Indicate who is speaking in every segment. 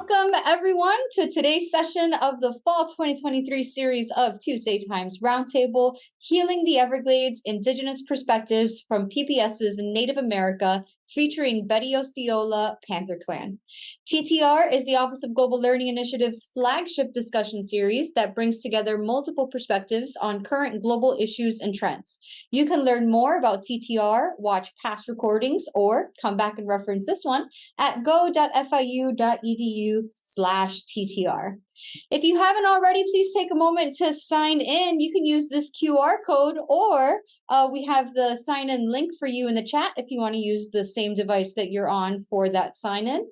Speaker 1: Welcome, everyone, to today's session of the Fall 2023 series of Tuesday Times Roundtable, Healing the Everglades, Indigenous Perspectives from PBS's Native America, featuring Betty Osceola, Panther Clan. TTR is the Office of Global Learning Initiative's flagship discussion series that brings together multiple perspectives on current global issues and trends. You can learn more about TTR, watch past recordings, or come back and reference this one at go.fiu.edu/TTR. If you haven't already, please take a moment to sign in. You can use this QR code, or we have the sign-in link for you in the chat if you want to use the same device that you're on for that sign-in.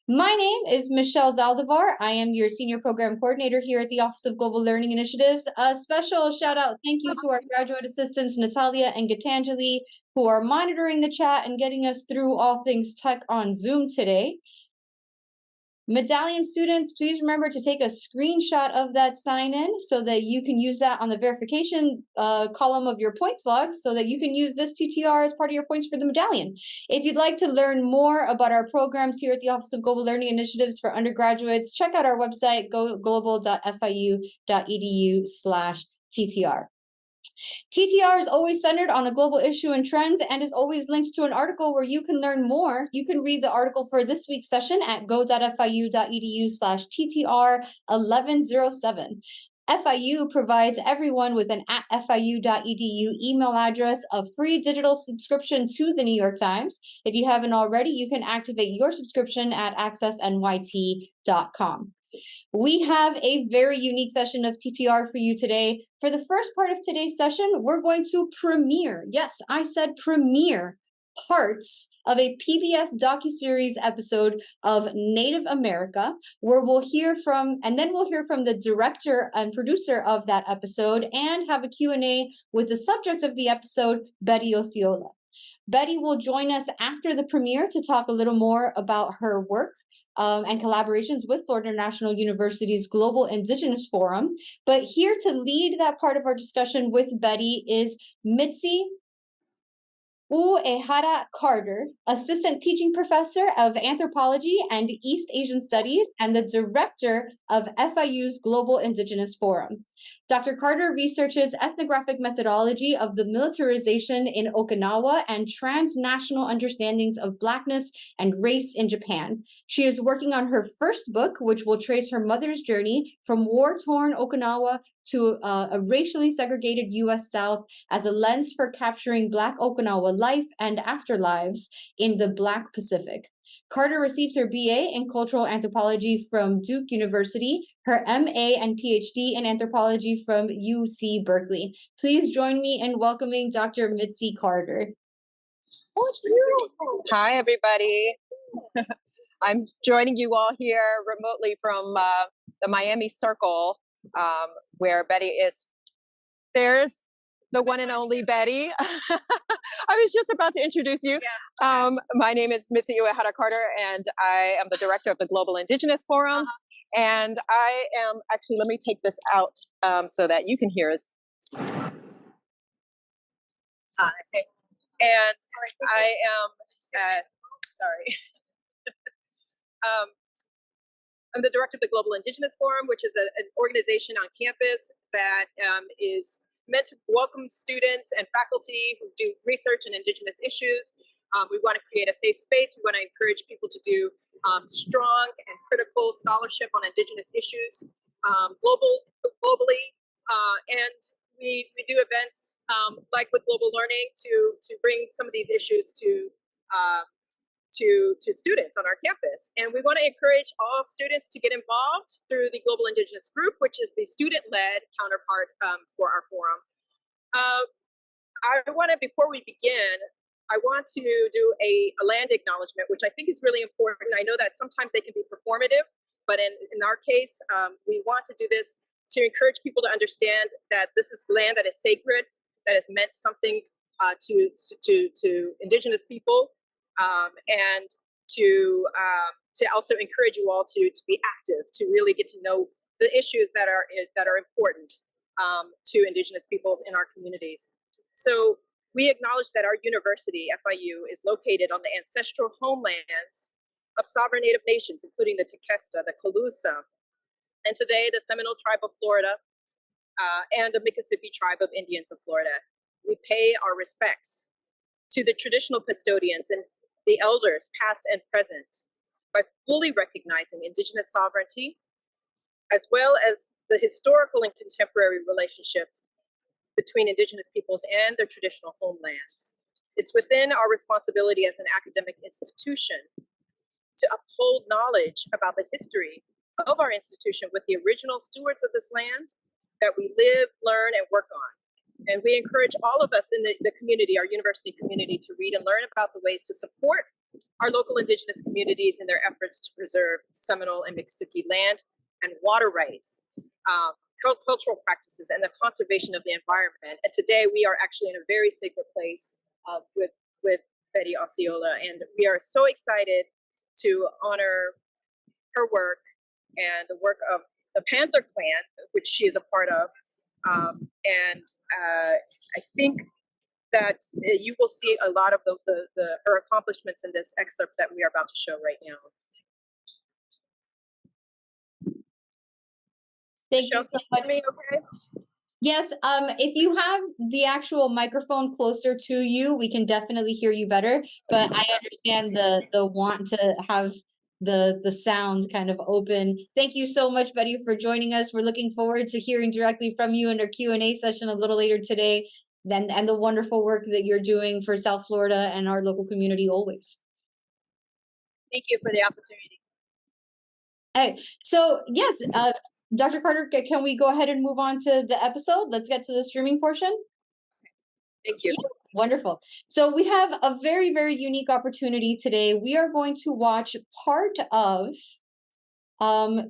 Speaker 1: My name is Michelle Zaldivar. I am your Senior Program Coordinator here at the Office of Global Learning Initiatives. A special shout out, thank you to our graduate assistants, Natalia and Gitanjali, who are monitoring the chat and getting us through all things tech on Zoom today. Medallion students, please remember to take a screenshot of that sign-in so that you can use that on the verification column of your points log so that you can use this TTR as part of your points for the medallion. If you'd like to learn more about our programs here at the Office of Global Learning Initiatives for undergraduates, check out our website, global.fiu.edu/TTR. TTR is always centered on a global issue and trend and is always linked to an article where you can learn more. You can read the article for this week's session at go.fiu.edu/TTR1107. FIU provides everyone with an @fiu.edu email address, a free digital subscription to the New York Times. If you haven't already, you can activate your subscription at accessnyt.com. We have a very unique session of TTR for you today. For the first part of today's session, we're going to premiere, yes, I said premiere, parts of a PBS docuseries episode of Native America, where we'll hear from the director and producer of that episode and have a Q&A with the subject of the episode, Betty Osceola. Betty will join us after the premiere to talk a little more about her work and collaborations with Florida National University's Global Indigenous Forum. But here to lead that part of our discussion with Betty is Mitzi Uehara Carter, Assistant Teaching Professor of Anthropology and East Asian Studies and the Director of FIU's Global Indigenous Forum. Dr. Carter researches ethnographic methodology of the militarization in Okinawa and transnational understandings of Blackness and race in Japan. She is working on her first book, which will trace her mother's journey from war-torn Okinawa to a racially segregated U.S. South as a lens for capturing Black Okinawa life and afterlives in the Black Pacific. Carter received her BA in Cultural Anthropology from Duke University, her MA and PhD in Anthropology from UC Berkeley. Please join me in welcoming Dr. Mitzi Carter.
Speaker 2: Hi, everybody. I'm joining you all here remotely from the Miami Circle, where Betty is. There's the one and only Betty. I was just about to introduce you. Yeah. My name is Mitzi Uehara Carter, and I am the director of the Global Indigenous Forum. And I am actually, let me take this out so that you can hear us. And I am, sorry. I'm the director of the Global Indigenous Forum, which is an organization on campus that is meant to welcome students and faculty who do research in Indigenous issues. We want to create a safe space. We want to encourage people to do strong and critical scholarship on Indigenous issues globally. And we do events like with Global Learning to bring some of these issues to students on our campus. And we want to encourage all students to get involved through the Global Indigenous Group, which is the student-led counterpart for our forum. Before we begin, I want to do a land acknowledgement, which I think is really important. I know that sometimes they can be performative, but in our case, we want to do this to encourage people to understand that this is land that is sacred, that has meant something to Indigenous people, and to also encourage you all to be active, to really get to know the issues that are important to Indigenous peoples in our communities. So we acknowledge that our university, FIU, is located on the ancestral homelands of sovereign Native nations, including the Tequesta, the Calusa, and today the Seminole tribe of Florida, and the Miccosukee tribe of Indians of Florida. We pay our respects to the traditional custodians and the elders, past and present, by fully recognizing Indigenous sovereignty, as well as the historical and contemporary relationship between Indigenous peoples and their traditional homelands. It's within our responsibility as an academic institution to uphold knowledge about the history of our institution with the original stewards of this land that we live, learn, and work on. And we encourage all of us in the community, our university community, to read and learn about the ways to support our local Indigenous communities in their efforts to preserve Seminole and Miccosukee land and water rights, cultural practices, and the conservation of the environment. And today we are actually in a very sacred place with Betty Osceola, and we are so excited to honor her work and the work of the Panther clan, which she is a part of. I think that you will see a lot of her accomplishments in this excerpt that we are about to show right now.
Speaker 1: Thank you so much.
Speaker 2: Me, okay?
Speaker 1: Yes, if you have the actual microphone closer to you, we can definitely hear you better. But I understand the want to have the sound kind of open. Thank you so much, Betty, for joining us. We're looking forward to hearing directly from you in our Q&A session a little later today. And the wonderful work that you're doing for South Florida and our local community always.
Speaker 2: Thank you for the opportunity.
Speaker 1: Hey, so yes, Dr. Carter, can we go ahead and move on to the episode? Let's get to the streaming portion.
Speaker 2: Thank you.
Speaker 1: Yeah, wonderful. So we have a very, very unique opportunity today. We are going to watch part of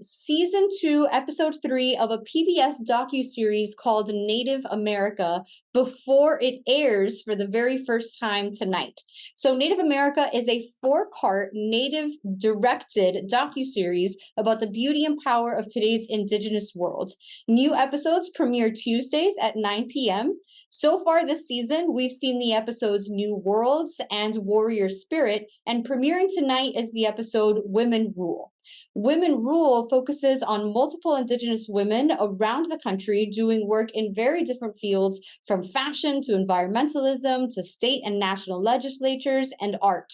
Speaker 1: season 2, episode 3 of a PBS docuseries called Native America before it airs for the very first time tonight. So Native America is a 4-part Native directed docuseries about the beauty and power of today's Indigenous world. New episodes premiere Tuesdays at 9 p.m. So far this season, we've seen the episodes New Worlds and Warrior Spirit, and premiering tonight is the episode Women Rule. Women Rule focuses on multiple Indigenous women around the country doing work in very different fields, from fashion to environmentalism to state and national legislatures and art.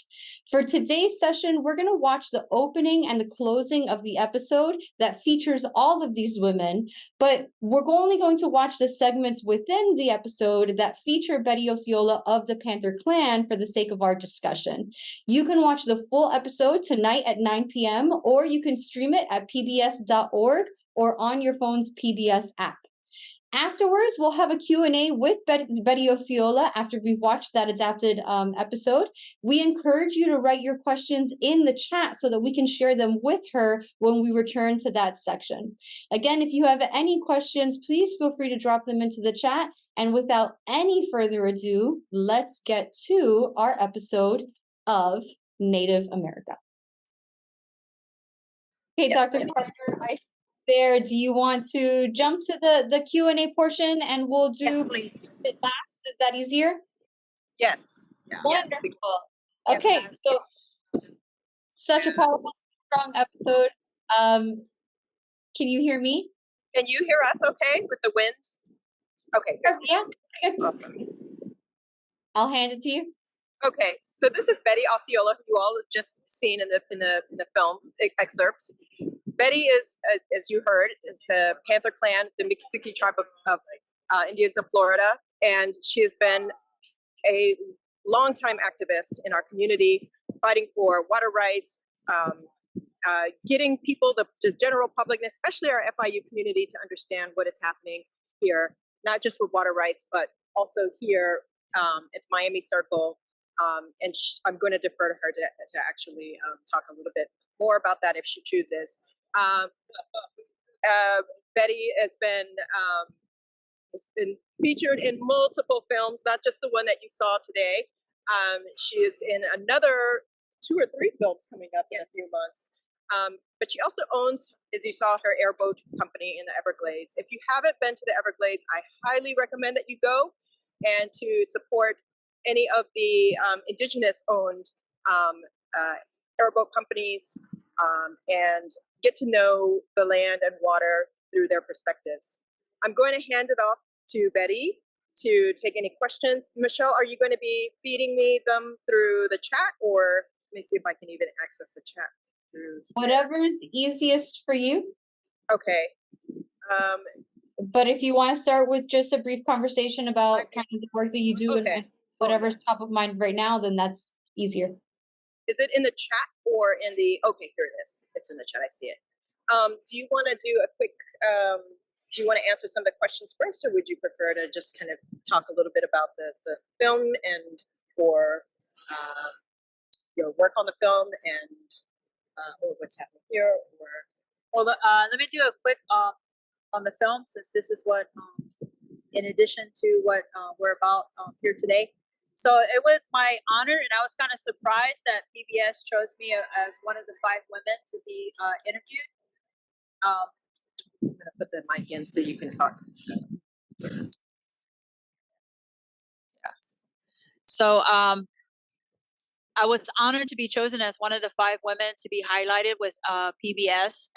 Speaker 1: For today's session, we're going to watch the opening and the closing of the episode that features all of these women, but we're only going to watch the segments within the episode that feature Betty Osceola of the Panther clan for the sake of our discussion. You can watch the full episode tonight at 9 p.m., or you can stream it at pbs.org or on your phone's PBS app. Afterwards, we'll have a Q&A with Betty Osceola after we've watched that adapted episode. We encourage you to write your questions in the chat so that we can share them with her when we return to that section. Again, if you have any questions, please feel free to drop them into the chat. And without any further ado, let's get to our episode of Native America. Hey, yes, Dr. Parker, there. Do you want to jump to the Q&A portion and we'll do it last? Is that easier?
Speaker 2: Yes.
Speaker 1: Yeah. Wonderful. Yes. Okay, so such a powerful, strong episode. Can you hear me?
Speaker 2: Can you hear us okay with the wind? Okay, good.
Speaker 1: Yeah.
Speaker 2: Awesome.
Speaker 1: I'll hand it to you.
Speaker 2: Okay, so this is Betty Osceola, who you all have just seen in the film excerpts. Betty is, as you heard, is a Panther clan, the Miccosukee tribe of Indians of Florida, and she has been a longtime activist in our community, fighting for water rights, getting people, the general public, and especially our FIU community, to understand what is happening here, not just with water rights, but also here at Miami Circle. And I'm going to defer to her to actually talk a little bit more about that if she chooses. Betty has been featured in multiple films, not just the one that you saw today. She is in another 2 or 3 films coming up in a few months. But she also owns, as you saw, her airboat company in the Everglades. If you haven't been to the Everglades, I highly recommend that you go and to support any of the Indigenous-owned airboat companies, and get to know the land and water through their perspectives. I'm going to hand it off to Betty to take any questions. Michelle, are you going to be feeding me them through the chat, or let me see if I can even access the chat through
Speaker 1: Whatever's easiest for you.
Speaker 2: Okay.
Speaker 1: But if you want to start with just a brief conversation about kind of the work that you do and whatever's top of mind right now, then that's easier.
Speaker 2: Is it in the chat or in the, okay, here it is. It's in the chat, I see it. Do you want to do a quick, do you want to answer some of the questions first, or would you prefer to just kind of talk a little bit about the film and or your work on the film and or what's happening here? Or
Speaker 3: well, let me do a quick on the film, since this is what, in addition to what we're about here today. So it was my honor, and I was kind of surprised that PBS chose me as one of the 5 women to be interviewed.
Speaker 2: I'm going to put the mic in so you can talk.
Speaker 3: Yes. So I was honored to be chosen as one of the 5 women to be highlighted with PBS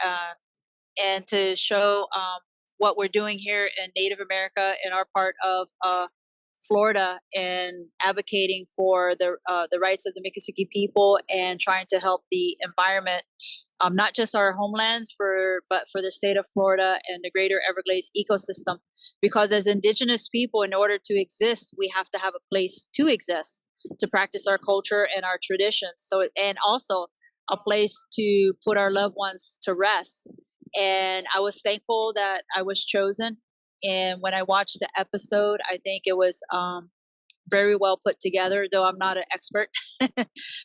Speaker 3: and to show what we're doing here in Native America in our part of Florida, and advocating for the rights of the Miccosukee people and trying to help the environment, not just our homelands, but for the state of Florida and the greater Everglades ecosystem. Because as Indigenous people, in order to exist, we have to have a place to exist, to practice our culture and our traditions. So, and also a place to put our loved ones to rest. And I was thankful that I was chosen. And when I watched the episode, I think it was very well put together, though I'm not an expert.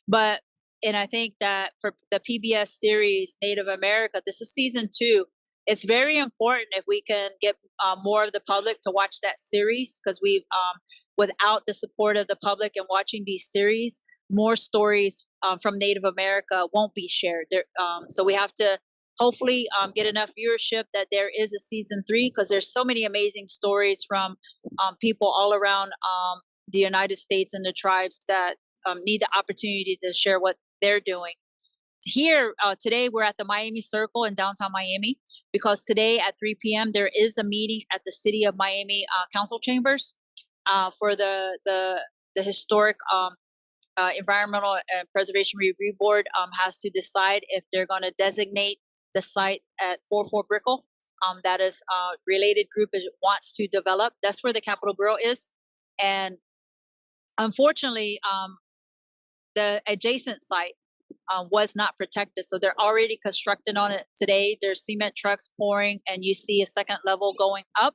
Speaker 3: But, and I think that for the PBS series, Native America, this is season 2. It's very important if we can get more of the public to watch that series, because we've, without the support of the public and watching these series, more stories from Native America won't be shared. So we have to hopefully get enough viewership that there is a season 3, because there's so many amazing stories from people all around the United States and the tribes that need the opportunity to share what they're doing. Here today, we're at the Miami Circle in downtown Miami, because today at 3 p.m. there is a meeting at the City of Miami Council Chambers for the historic Environmental and Preservation Review Board has to decide if they're going to designate the site at 44 Brickell. That is a related group wants to develop. That's where the Capitol Grill is. And unfortunately, the adjacent site was not protected. So they're already constructing on it today. There's cement trucks pouring, and you see a second level going up.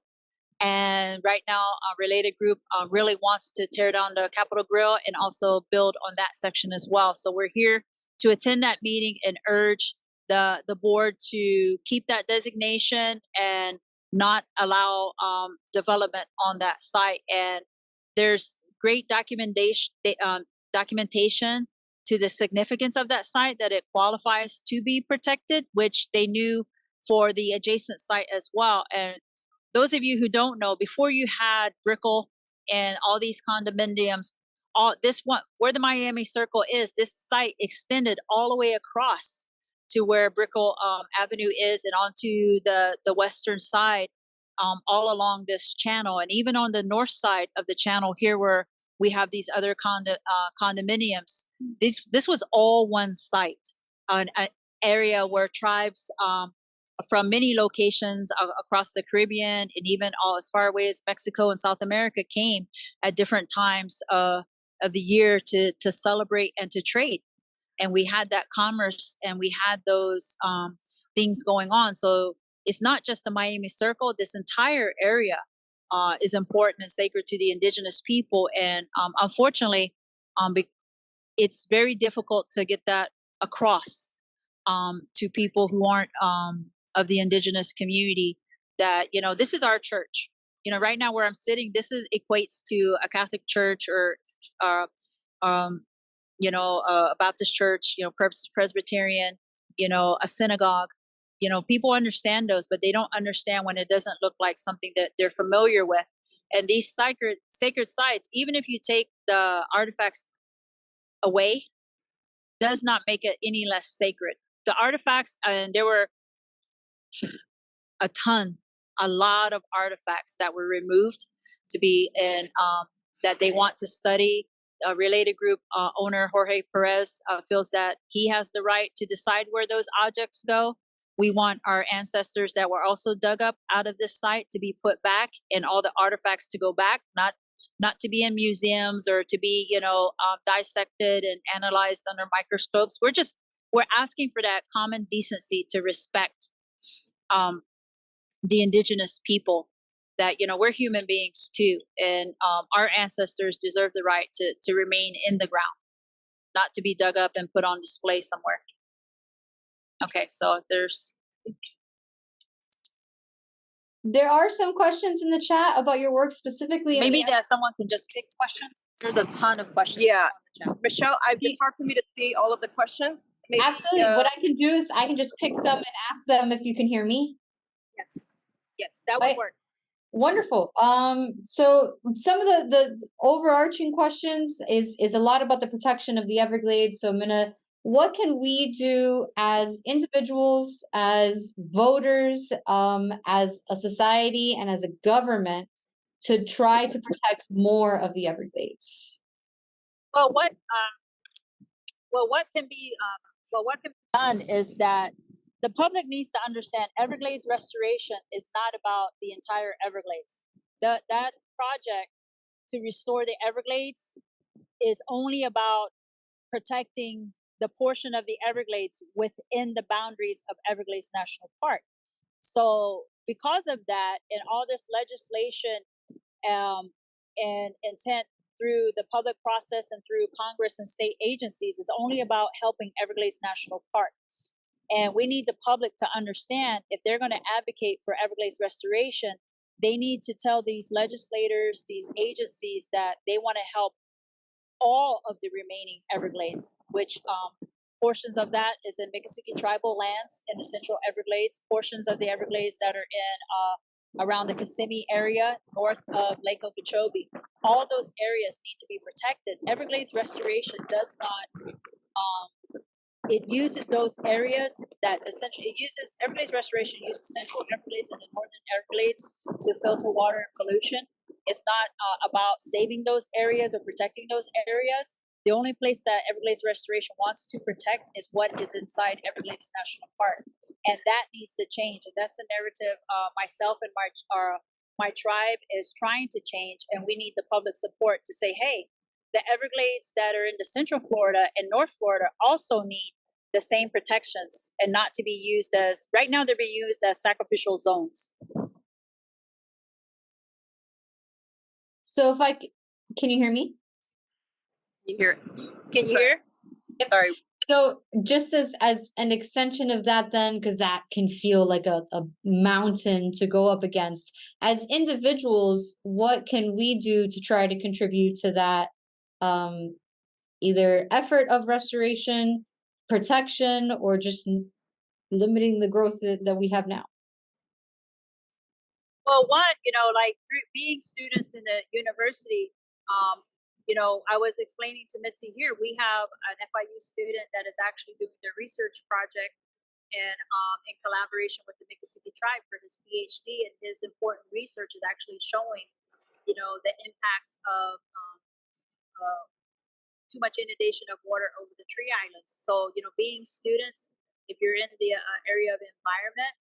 Speaker 3: And right now, a related group really wants to tear down the Capitol Grill and also build on that section as well. So we're here to attend that meeting and urge the board to keep that designation and not allow development on that site. And there's great documentation to the significance of that site, that it qualifies to be protected, which they knew for the adjacent site as well. And those of you who don't know, before you had Brickell and all these condominiums, all this one where the Miami Circle is, this site extended all the way across to where Brickell Avenue is, and onto the western side, all along this channel, and even on the north side of the channel here, where we have these other condominiums. This was all one site, an area where tribes from many locations across the Caribbean, and even all as far away as Mexico and South America, came at different times of the year to celebrate and to trade. And we had that commerce, and we had those things going on. So it's not just the Miami Circle. This entire area is important and sacred to the Indigenous people. And unfortunately, it's very difficult to get that across to people who aren't of the Indigenous community, that, you know, this is our church. You know, right now where I'm sitting, this equates to a Catholic church, or you know, a Baptist church, you know, Presbyterian, you know, a synagogue. You know, people understand those, but they don't understand when it doesn't look like something that they're familiar with. And these sacred sites, even if you take the artifacts away, does not make it any less sacred. The artifacts, and there were a lot of artifacts that were removed to be in, that they want to study. A related group owner, Jorge Perez, feels that he has the right to decide where those objects go. We want our ancestors that were also dug up out of this site to be put back, and all the artifacts to go back, not to be in museums or to be, dissected and analyzed under microscopes. We're asking for that common decency to respect the indigenous people, that, we're human beings too, and our ancestors deserve the right to remain in the ground, not to be dug up and put on display somewhere. Okay, so
Speaker 1: there are some questions in the chat about your work specifically.
Speaker 3: Maybe that someone can just pick questions. There's a ton of questions.
Speaker 2: Yeah, Michelle, it's hard for me to see all of the questions. Maybe,
Speaker 1: absolutely. What I can do is I can just pick some and ask them if you can hear me.
Speaker 3: Yes, that would work.
Speaker 1: Wonderful. So some of the overarching questions is a lot about the protection of the Everglades. So what can we do as individuals, as voters, as a society, and as a government to try to protect more of the Everglades?
Speaker 3: Well, what can be done is that the public needs to understand Everglades restoration is not about the entire Everglades. That project to restore the Everglades is only about protecting the portion of the Everglades within the boundaries of Everglades National Park. So because of that, and all this legislation and intent through the public process and through Congress and state agencies, is only about helping Everglades National Park. And we need the public to understand, if they're going to advocate for Everglades restoration, they need to tell these legislators, these agencies, that they want to help all of the remaining Everglades, which portions of that is in Miccosukee tribal lands in the central Everglades, portions of the Everglades that are in around the Kissimmee area, north of Lake Okeechobee. All those areas need to be protected. Everglades restoration does not it uses those areas that essentially Everglades restoration uses central Everglades and the northern Everglades to filter water and pollution. It's not about saving those areas or protecting those areas. The only place that Everglades restoration wants to protect is what is inside Everglades National Park, and that needs to change. And that's the narrative myself and my tribe is trying to change, and we need the public support to say, hey, the Everglades that are in the Central Florida and North Florida also need the same protections, and not to be used as, right now they're being used as sacrificial zones.
Speaker 1: So can you hear me?
Speaker 2: You hear it?
Speaker 3: Can you hear?
Speaker 2: Sorry.
Speaker 1: So just as an extension of that then, because that can feel like a mountain to go up against, as individuals, what can we do to try to contribute to that either effort of restoration, protection, or just limiting the growth that we have now?
Speaker 3: Well, one, like being students in the university, I was explaining to Mitzi here, we have an FIU student that is actually doing their research project and in collaboration with the Miccosukee tribe for his PhD, and his important research is actually showing, the impacts of too much inundation of water over the tree islands. So, being students, if you're in the area of environment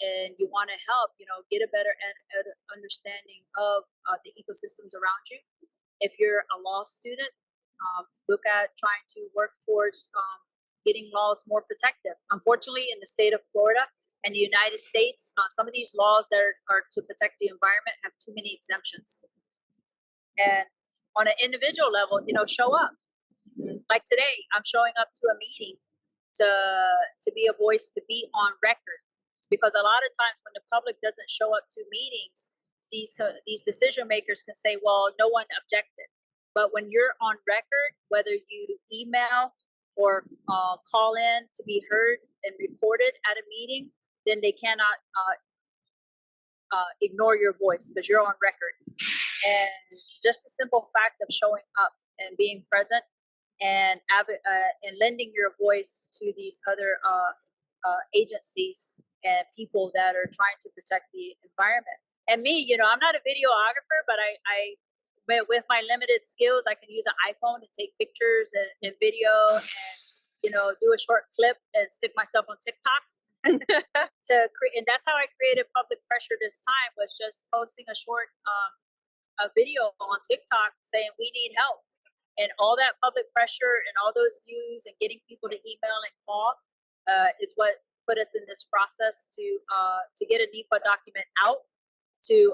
Speaker 3: and you want to help, get a better understanding of the ecosystems around you. If you're a law student, look at trying to work towards getting laws more protective. Unfortunately, in the state of Florida and the United States, some of these laws that are to protect the environment have too many exemptions. And on an individual level, show up. Like today, I'm showing up to a meeting to be a voice, to be on record. Because a lot of times when the public doesn't show up to meetings, these decision makers can say, well, no one objected. But when you're on record, whether you email or call in to be heard and reported at a meeting, then they cannot ignore your voice because you're on record. And just the simple fact of showing up and being present and lending your voice to these other agencies and people that are trying to protect the environment. And me, I'm not a videographer, but I with my limited skills, I can use an iPhone to take pictures and video and, do a short clip and stick myself on TikTok. And that's how I created public pressure this time, was just posting a short a video on TikTok saying we need help. And all that public pressure and all those views and getting people to email and call is what put us in this process to get a NEPA document out, to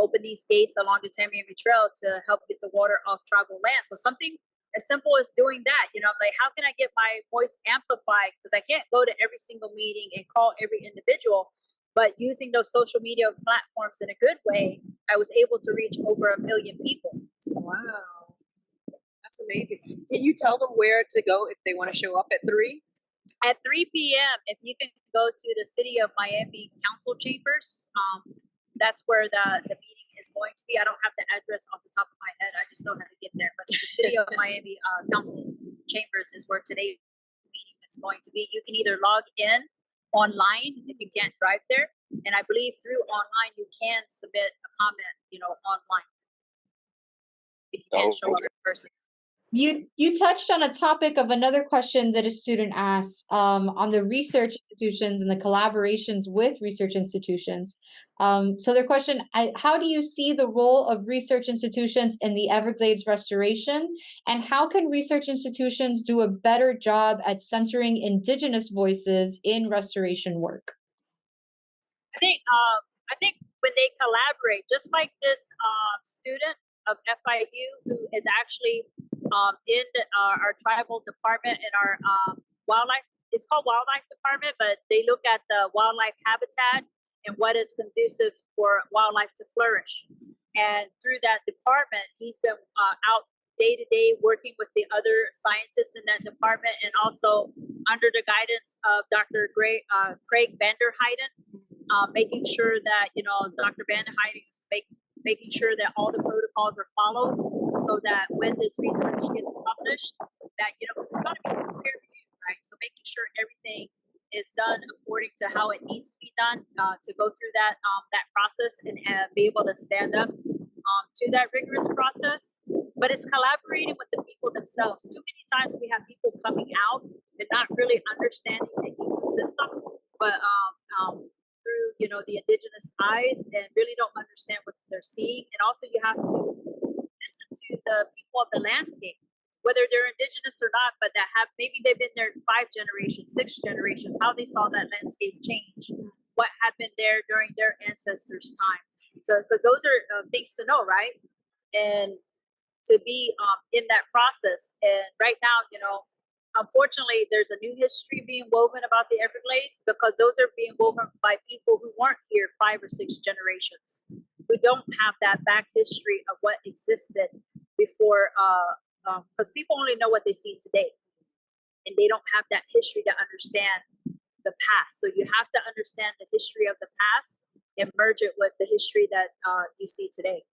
Speaker 3: open these gates along the Tamiami Trail to help get the water off tribal land. So something as simple as doing that, I'm like, how can I get my voice amplified? Because I can't go to every single meeting and call every individual, but using those social media platforms in a good way, I was able to reach over 1 million people.
Speaker 2: Wow. That's amazing. Can you tell them where to go if they want to show up at 3?
Speaker 3: At 3 p.m., if you can go to the City of Miami Council Chambers, that's where the meeting is going to be. I don't have the address off the top of my head. I just know how to get there. But the City of Miami Council Chambers is where today's meeting is going to be. You can either log in online if you can't drive there, and I believe through online you can submit a comment, online if you can't show up in person.
Speaker 1: You touched on a topic of another question that a student asked on the research institutions and the collaborations with research institutions. So their question, how do you see the role of research institutions in the Everglades restoration? And how can research institutions do a better job at centering Indigenous voices in restoration work?
Speaker 3: I think when they collaborate, just like this student of FIU who is actually in our tribal department in our wildlife. It's called wildlife department, but they look at the wildlife habitat and what is conducive for wildlife to flourish. And through that department, he's been out day to day working with the other scientists in that department, and also under the guidance of Dr. Craig Vanderheiden, making sure that Dr. Vanderheiden is making sure that all the protocols are followed, so that when this research gets published, that because it's going to be peer reviewed, right? So making sure everything is done according to how it needs to be done, to go through that process and be able to stand up to that rigorous process. But it's collaborating with the people themselves. Too many times we have people coming out and not really understanding the ecosystem, but through the Indigenous eyes, and really don't understand what they're seeing. And also you have to listen to the people of the landscape, whether they're Indigenous or not, but that have maybe they've been there 5 generations, 6 generations, how they saw that landscape change, what had been there during their ancestors' time. So because those are things to know, right? And to be in that process. And right now, unfortunately, there's a new history being woven about the Everglades, because those are being woven by people who weren't here 5 or 6 generations, who don't have that back history of what existed before, because people only know what they see today, and they don't have that history to understand the past. So you have to understand the history of the past and merge it with the history that you see today.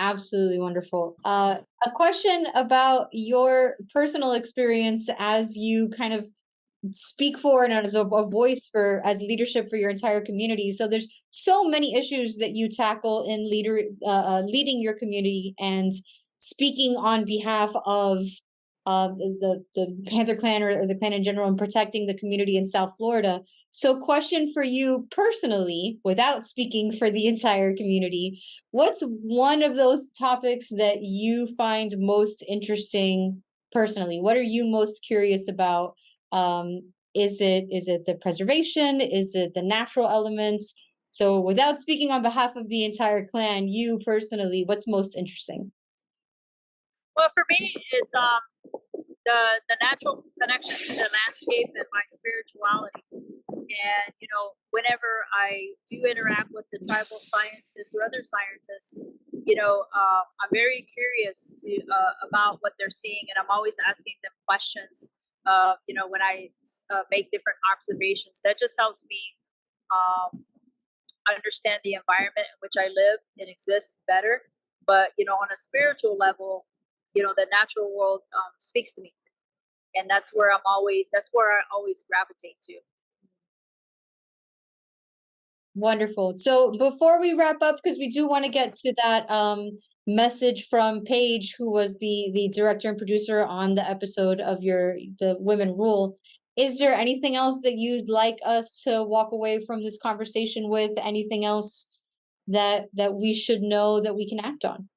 Speaker 1: Absolutely wonderful. A question about your personal experience as you kind of speak for and as a voice for as leadership for your entire community. So there's so many issues that you tackle in leading your community and speaking on behalf of the Panther clan or the clan in general, and protecting the community in South Florida. So question for you personally, without speaking for the entire community, what's one of those topics that you find most interesting personally? What are you most curious about? Is it the preservation? Is it the natural elements? So without speaking on behalf of the entire clan, you personally, what's most interesting?
Speaker 3: Well, for me, it's the natural connection to the landscape and my spirituality. And whenever I do interact with the tribal scientists or other scientists, I'm very curious about what they're seeing, and I'm always asking them questions. When I make different observations, that just helps me understand the environment in which I live and exist better. But on a spiritual level, the natural world speaks to me, and that's where I always gravitate to.
Speaker 1: Wonderful. So before we wrap up, because we do want to get to that message from Paige, who was the director and producer on the episode of the Women Rule, is there anything else that you'd like us to walk away from this conversation with? Anything else that we should know that we can act on?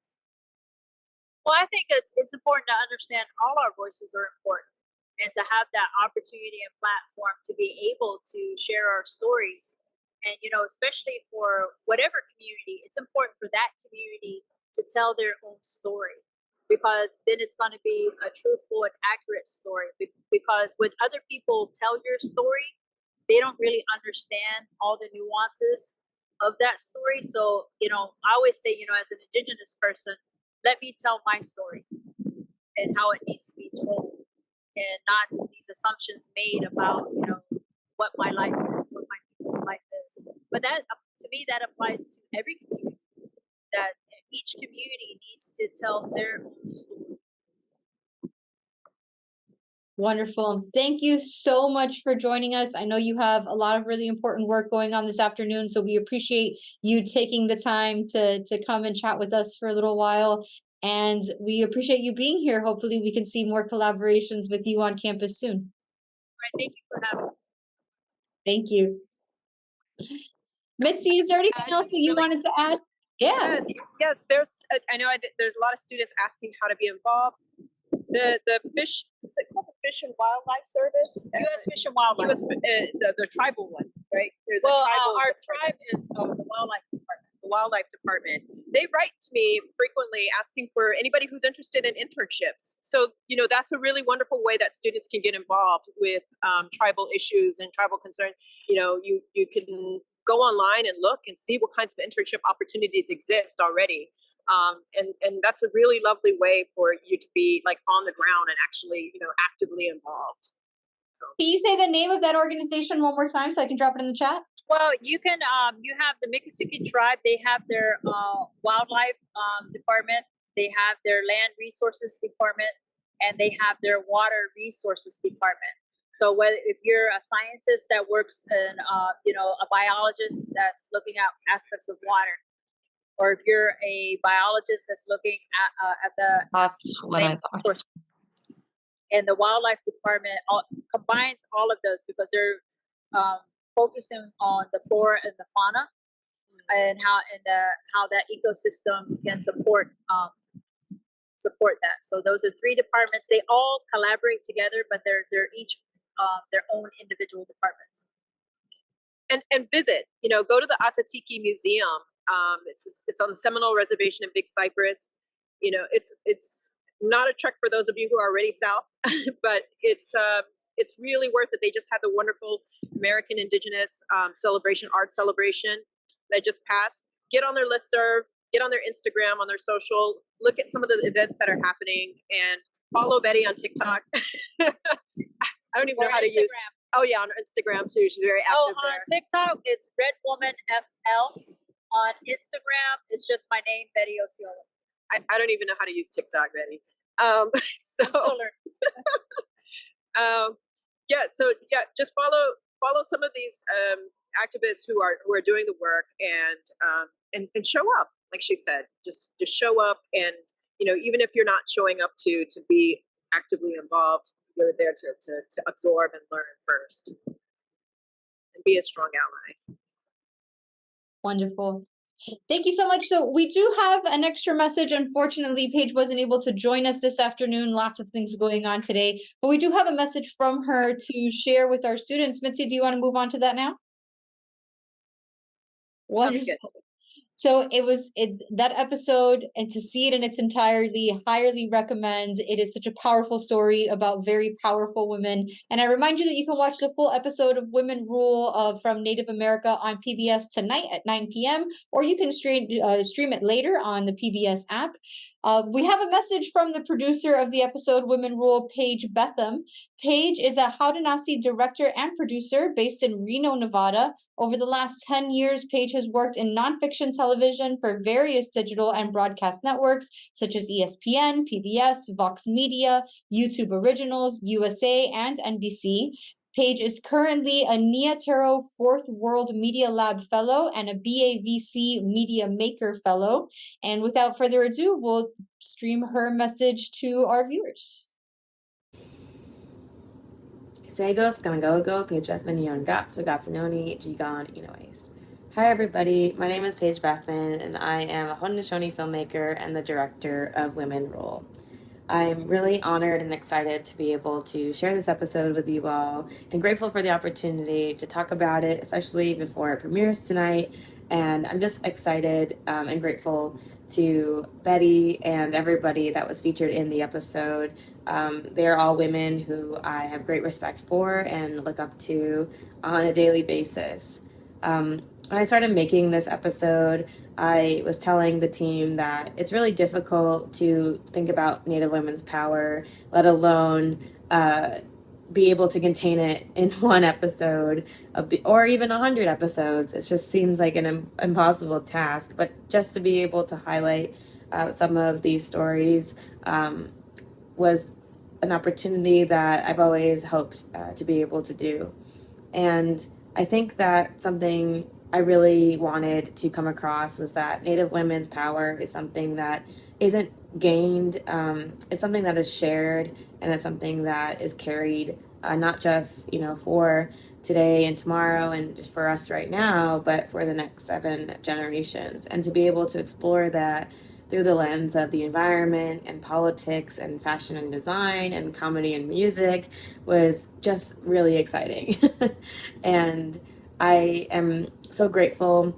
Speaker 3: Well, I think it's important to understand all our voices are important, and to have that opportunity and platform to be able to share our stories. And especially for whatever community, it's important for that community to tell their own story, because then it's going to be a truthful and accurate story. Because when other people tell your story, they don't really understand all the nuances of that story. So I always say, as an Indigenous person, let me tell my story and how it needs to be told, and not these assumptions made about what my life is, what my people's life is. But that, to me, that applies to every community, that each community needs to tell their own story.
Speaker 1: Wonderful. Thank you so much for joining us. I know you have a lot of really important work going on this afternoon, so we appreciate you taking the time to come and chat with us for a little while. And we appreciate you being here. Hopefully we can see more collaborations with you on campus soon.
Speaker 3: All right, thank you for having me.
Speaker 1: Thank you. Mitzi, is there anything else that you wanted to add? Yeah.
Speaker 2: Yes. I know there's a lot of students asking how to be involved. The fish, is it called the Fish and Wildlife Service?
Speaker 3: U.S. Fish and Wildlife.
Speaker 2: The tribal one, right?
Speaker 3: Our tribe is the Wildlife Department.
Speaker 2: The Wildlife Department. They write to me frequently asking for anybody who's interested in internships. So, that's a really wonderful way that students can get involved with tribal issues and tribal concerns. You can go online and look and see what kinds of internship opportunities exist already. And that's a really lovely way for you to be like on the ground and actually, actively involved.
Speaker 1: Can you say the name of that organization one more time so I can drop it in the chat?
Speaker 3: Well, you can. You have the Miccosukee tribe. They have their wildlife department. They have their land resources department, and they have their water resources department. So if you're a scientist that works in, a biologist that's looking at aspects of water, or if you're a biologist that's looking at the
Speaker 4: That's what I thought.
Speaker 3: And the wildlife department combines all of those, because they're focusing on the flora and the fauna, and how that ecosystem can support that. So those are three departments. They all collaborate together, but they're each their own individual departments.
Speaker 2: And visit. Go to the Atatiki Museum. It's on the Seminole Reservation in Big Cypress. It's not a trek for those of you who are already south, but it's really worth it. They just had the wonderful American Indigenous art celebration that just passed. Get on their listserv, get on their Instagram, on their social, look at some of the events that are happening, and follow Betty on TikTok. I don't even know how to use. Oh yeah, on Instagram too. She's very active
Speaker 3: on
Speaker 2: there.
Speaker 3: TikTok, it's Red Woman FL. On Instagram, it's just my name, Betty Osceola.
Speaker 2: I don't even know how to use TikTok, Betty. Just follow some of these activists who are doing the work, and show up, like she said. Just show up, and even if you're not showing up to be actively involved, you're there to absorb and learn first, and be a strong ally.
Speaker 1: Wonderful. Thank you so much. So we do have an extra message. Unfortunately, Paige wasn't able to join us this afternoon. Lots of things going on today, but we do have a message from her to share with our students. Mitzi, do you want to move on to that now? Wonderful. So that episode, and to see it in its entirety, highly recommend. It is such a powerful story about very powerful women. And I remind you that you can watch the full episode of Women Rule from Native America on PBS tonight at 9 p.m. or you can stream it later on the PBS app. We have a message from the producer of the episode Women Rule, Paige Bethmann. Paige is a Haudenosaunee director and producer based in Reno, Nevada. Over the last 10 years, Paige has worked in nonfiction television for various digital and broadcast networks such as ESPN, PBS, Vox Media, YouTube Originals, USA, and NBC. Paige is currently a Nia Taro Fourth World Media Lab Fellow and a BAVC Media Maker Fellow. And without further ado, we'll stream her message to our viewers.
Speaker 4: Segos, Gamagogo, Paige Bethmann, Yon Gats, Wagatsanoni, Jigon, Inoes. Hi everybody, my name is Paige Bethmann and I am a Haudenosaunee filmmaker and the director of Women Rule. I'm really honored and excited to be able to share this episode with you all and grateful for the opportunity to talk about it, especially before it premieres tonight. And I'm just excited and grateful to Betty and everybody that was featured in the episode. They're all women who I have great respect for and look up to on a daily basis. When I started making this episode, I was telling the team that it's really difficult to think about Native women's power, let alone be able to contain it in one episode or even 100 episodes. It just seems like an impossible task. But just to be able to highlight some of these stories was an opportunity that I've always hoped to be able to do. And I think that something I really wanted to come across was that Native women's power is something that isn't gained. It's something that is shared, and it's something that is carried not just for today and tomorrow and just for us right now, but for the next 7 generations. And to be able to explore that through the lens of the environment and politics and fashion and design and comedy and music was just really exciting. And I am so grateful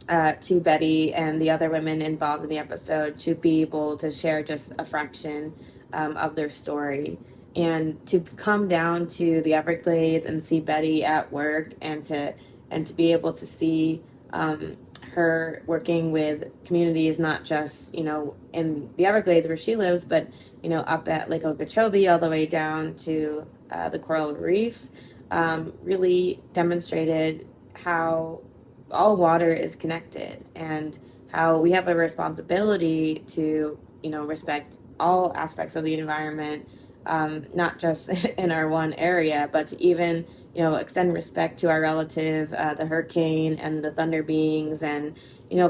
Speaker 4: to Betty and the other women involved in the episode to be able to share just a fraction of their story. And to come down to the Everglades and see Betty at work and to be able to see her working with communities, not just in the Everglades where she lives, but up at Lake Okeechobee all the way down to the coral reef, really demonstrated how all water is connected and how we have a responsibility to respect all aspects of the environment, not just in our one area, but to even extend respect to our relative, the hurricane and the thunder beings and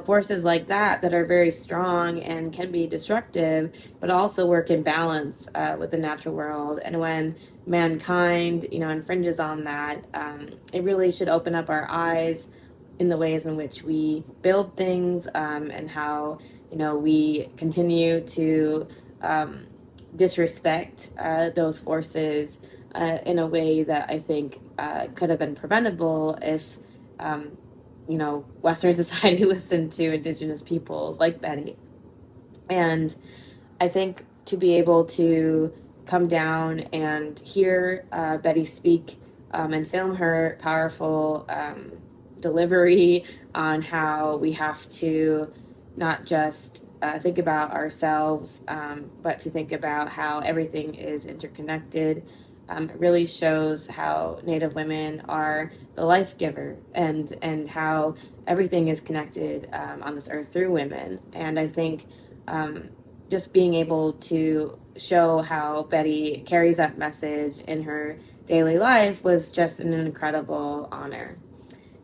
Speaker 4: forces like that are very strong and can be destructive, but also work in balance with the natural world. And when mankind infringes on that, it really should open up our eyes in the ways in which we build things, and how we continue to disrespect those forces in a way that I think could have been preventable if Western society listened to Indigenous peoples like Betty. And I think to be able to come down and hear Betty speak and film her powerful delivery on how we have to not just think about ourselves, but to think about how everything is interconnected. It really shows how Native women are the life giver and how everything is connected on this earth through women. And I think just being able to show how Betty carries that message in her daily life was just an incredible honor.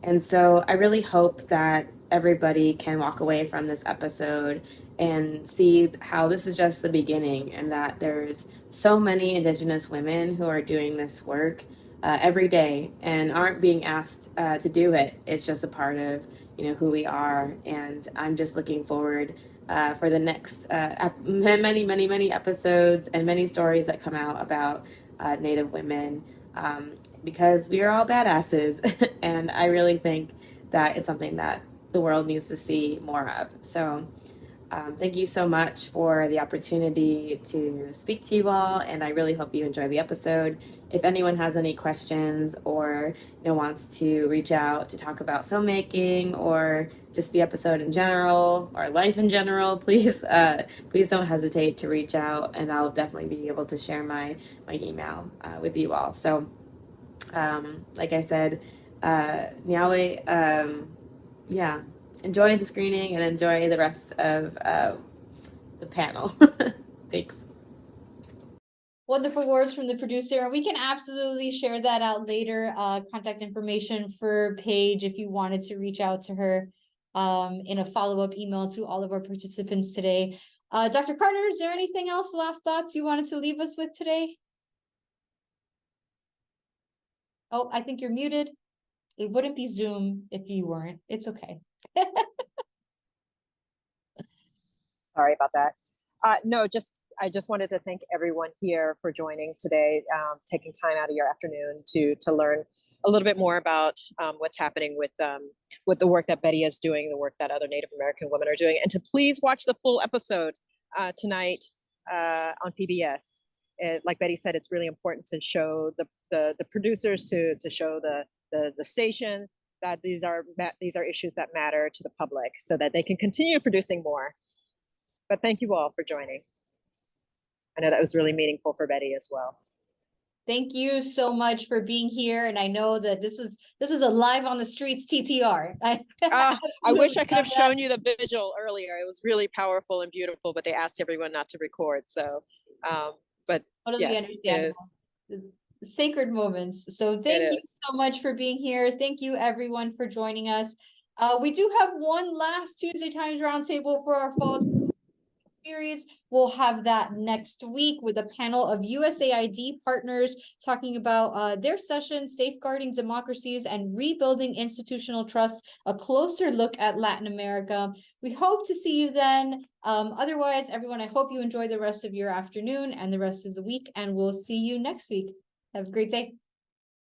Speaker 4: And so I really hope that everybody can walk away from this episode and see how this is just the beginning, and that there's so many Indigenous women who are doing this work every day and aren't being asked to do it. It's just a part of who we are. And I'm just looking forward for the next many episodes and many stories that come out about Native women, because we are all badasses. And I really think that it's something that the world needs to see more of. So Thank you so much for the opportunity to speak to you all, and I really hope you enjoy the episode. If anyone has any questions or wants to reach out to talk about filmmaking or just the episode in general or life in general, please please don't hesitate to reach out, and I'll definitely be able to share my email with you all. So, like I said, Nyawe, yeah, enjoy the screening and enjoy the rest of the panel. Thanks.
Speaker 1: Wonderful words from the producer. We can absolutely share that out later. Contact information for Paige if you wanted to reach out to her in a follow-up email to all of our participants today. Dr. Carter, is there anything else, last thoughts you wanted to leave us with today? Oh, I think you're muted. It wouldn't be Zoom if you weren't. It's okay.
Speaker 2: Sorry about that. No, I just wanted to thank everyone here for joining today, taking time out of your afternoon to learn a little bit more about what's happening with the work that Betty is doing, the work that other Native American women are doing, and to please watch the full episode tonight on PBS. Like Betty said, it's really important to show the producers, to show the station that these are issues that matter to the public, so that they can continue producing more. But thank you all for joining. I know that was really meaningful for Betty as well.
Speaker 1: Thank you so much for being here. And I know that this was a live on the streets TTR.
Speaker 2: I wish I could have shown you the visual earlier. It was really powerful and beautiful, but they asked everyone not to record. So, but
Speaker 1: totally
Speaker 2: yes,
Speaker 1: understandable. Sacred moments. So thank you so much for being here. Thank you everyone for joining us. We do have one last Tuesday Times Roundtable for our fall series. We'll have that next week with a panel of USAID partners talking about their session, Safeguarding Democracies and Rebuilding Institutional Trust, a closer look at Latin America. We hope to see you then. Otherwise, everyone, I hope you enjoy the rest of your afternoon and the rest of the week, and we'll see you next week. Have a great day.